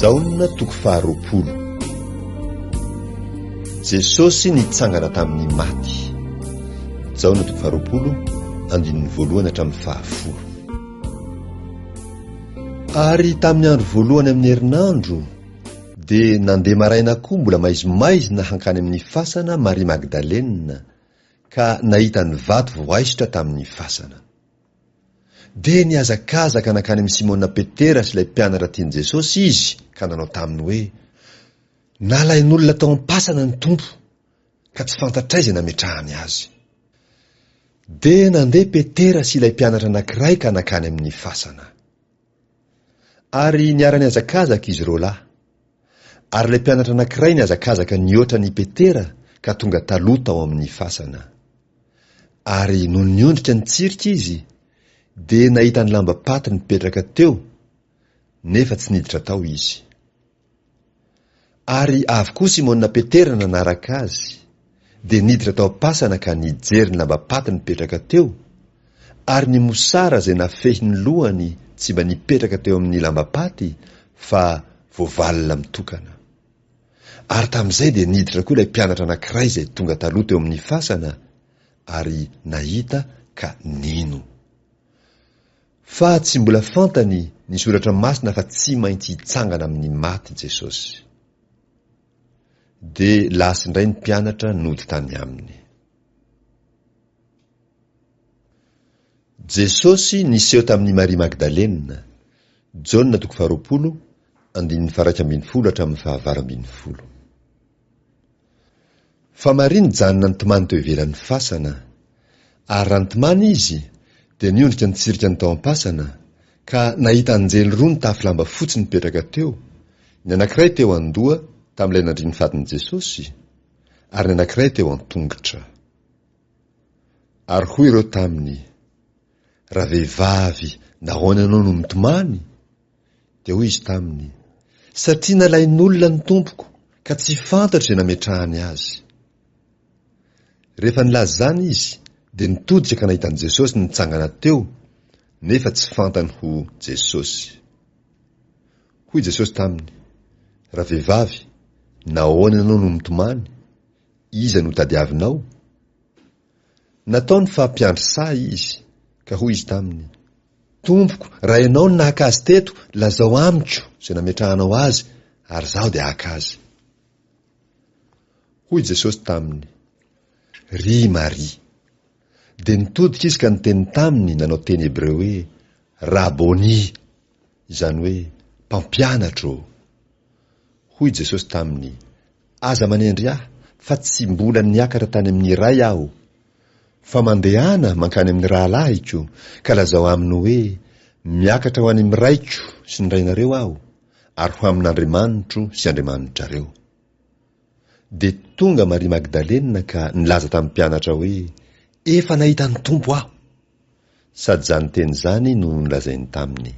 Jaona toko faharoapolo. Jesosy nitsangana tamin'ny maty. Jaona toko faharoapolo andininy voalohany hatramin'ny fahafolo. Ary tamin'ny andro voalohany amin'ny herinandro dia nandeha maraina koa mbola maizimaizina hankany amin'ny fasana Maria Magdalena ka nahita ny vato voaisitra tamin'ny fasana. Dia niazakazaka nankany amin'ny Simona Petera sy ilay mpianatra tiany Jesosy izy ka nanao taminy hoe: nalain'olona tao am-pasana ny Tompo ka tsy fantatraiza nametrahany azy. Dia nandeha Petera sy ilay mpianatra anankiray ka nankany amin'ny fasana. Ary niara-niazakazaka izy roa lahy. Ary ilay mpianatra anankiray niazakazaka nioatra ny Petera ka tonga taloha tao amin'ny fasana. Ary no niondrika ny tsirika izy dia nahita ny lamba-paty nipetraka teo, nefa tsy niditra tao izy. Ary avokoa Simona Petera nanaraka azy, dia niditra tao am-pasana ka nijery ny lamba-paty nipetraka teo, ary ny mosara izay nafehy ny lohany tsy mba nipetraka teo amin'ny lamba-paty fa voavalina mitokana. Ary tamin'izay dia niditra koa ilay mpianatra anankiray izay tonga taloha teo amin'ny fasana, ary nahita ka nino. Fa tsy mbola fantany ny soratra masina fa tsy maintsy hitsangana amin'ny maty Jesosy. Dia lasa indray ny mpianatra nody tany aminy. Jesosy niseho tamin'ny Maria Magdalena. Jaona toko faharoapolo andininy faha 12 hatramin'ny faha 20. Fa Maria nijanona nitomany teo ivelan'ny fasana, ary raha nitomany izy dia niondrika nitsirika ny tao am-pasana ka nahita anjely roa nitafy lamba fotsy nipetraka teo, ny anankiray teo an-doha tamin'ilay nandriny fatin'i Jesosy, ary ny anankiray teo an-tongotra. Ary hoy ireo taminy: raha vehivavy, nahoana ianao no mitomany? Dia hoy izy taminy: satria nalain'olona ny Tompoko ka tsy fantatro izay nametrahany azy. Rehefa nilaza izany izy dia nitodika ka nahitany Jesosy nitsangana teo, nefa tsy fantany ho Jesosy. Hoy Jesosy taminy: raha vehivavy, nahoana ianao no mitomany? Iza no tadiavinao? Nataony fampiandry sahy izy, ka hoy izy taminy: Tompoko, raha ianao no nahaka azy teto, lazao amiko izay nametrahanao azy, ary zaho dia haka azy. Hoy Jesosy taminy: ry Maria. Dia nitodika izy ka niteny taminy nanao teny Hebreo hoe Raboni, izany hoe mpampianatro. Hoy Jesosy taminy: aza manendry aho, fa tsy mbola niakatra tany amin'ny iray aho, fa mandehana mankany amin'ny rahalahiko, ka lazao aminy hoe miakatra ho any amin'ny raiko sy ny rainareo aho, ary ho amin'Andriamanitro sy Andriamanitrareo. Dia tonga Maria Magdalena ka nilaza tamin'ny mpianatra hoe efa nahita ny Tompo aho. Sady izany teny izany no nolazainy taminy.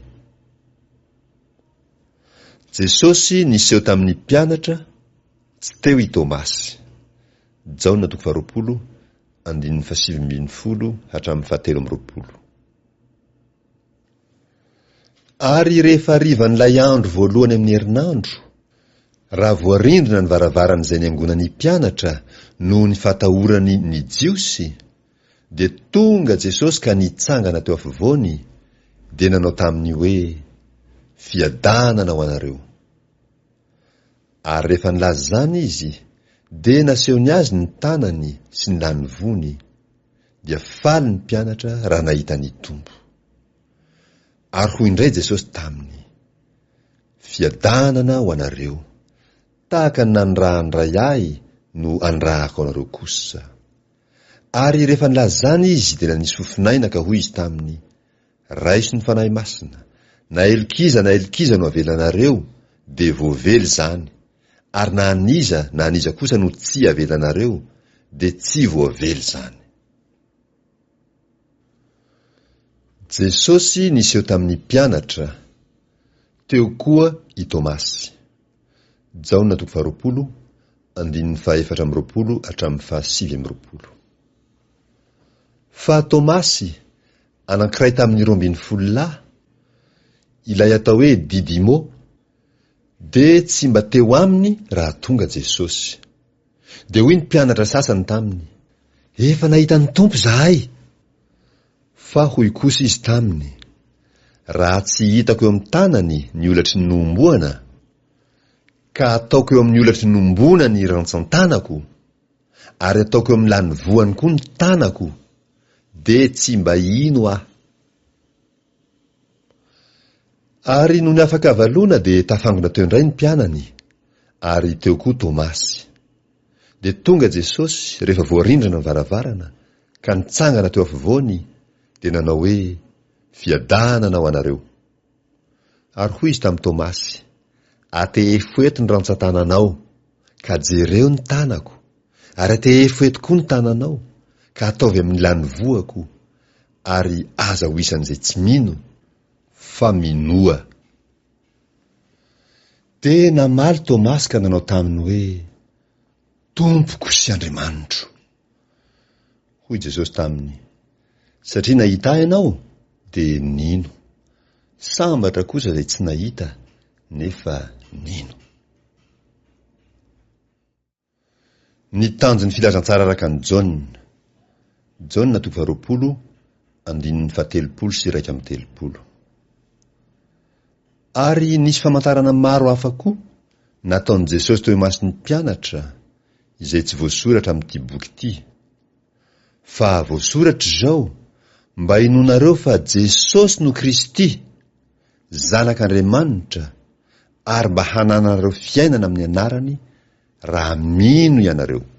Jesosy niseho tamin'ny mpianatra tsy teo i Tomasy. Jaona toko faharoapolo andininy faha 7 hatramin'ny faha 13. Ary rehefa harivan'ilay andro voalohany amin'ny herinandro, raha voarindrina ny varavaran'izay niangonan'ny mpianatra no ny fahatahorany ny jiosy, dia tonga Jesosy ka nitsangana teo afovoany, dia nanao taminy hoe fiadanana ho anareo. Ary rehefa nilaza izany izy, dia nasehony azy ny tanany sy ny lany vony, dia faly ny mpianatra raha nahita ny Tompo. Ary hoy indray Jesosy taminy: fiadanana ho anareo, tahaka ny nandrahandray ahy no andrahako anareo kosa. Ary rehefa nilaza izany izy dia nanisy fofinaina ka hoy izy taminy: raiso ny fanahy masina, na elokiza no avelanareo, dia voavely izany, ary na aniza kosa no tsy avelanareo, dia tsy voavely izany. Jesosy niseho tamin'ny mpianatra. Teo koa i Tomasy. Jaona toko faharoapolo andininy faha 14 hatramin'ny faha 17. Fa Tomasy, anankiray tamin'ny 12 lahy, ilay atao hoe Didimo, de tsy mba teo aminy raha tonga Jesosy. De hoy ny mpianatra sasany taminy, efa nahita ny tompo zahay. Fa hoy kosa izy taminy, raha tsy hitako eo amin'ny tanany ny olatry ny nomboana, ka ataoko eo amin'ny olatry ny nombona ny rantsan-tanako, ary ataoko eo amin'ny lany voany koa ny tanako, de tsy mba ino aho. Ary no ny afaka avaloana de tafangona teo indray ny mpianany, ary teo koa Tomasy. De tonga Jesosy rehefa voarindrana ny varavarana, ka nitsangana teo afovoany, de nanao hoe, fiadanana ho anareo. Ary hoy izy tamin'ny Tomasy, atehefo eto ny rantsan-tananao, ka jereo ny tanako, ary atehefo eto koa ny tananao, ka ataovy amin'ny lany voako, ary aza ho isan'izay tsy mino, fa minoa. De namaly Tomasy ka nanao taminy hoe, Tompoko sy Andriamanitro. Hoy Jesosy taminy, satria nahita ahy ianao, de nino. Sambatra kosa izay tsy nahita, nefa nino. Ny tanjon'ny filazantsara araka ny Jaona 20:17. Ary nisy famantarana maro hafa koa nataon'i Jesosy teo imason'ny mpianatra, izay tsy voasoratra amin'ity boky ity. Fa voasoratra izao mba hinonareo fa Jesosy no Kristy, zanak'Andriamanitra, ary mba hananareo fiainana amin'ny anarany raha mino ianareo.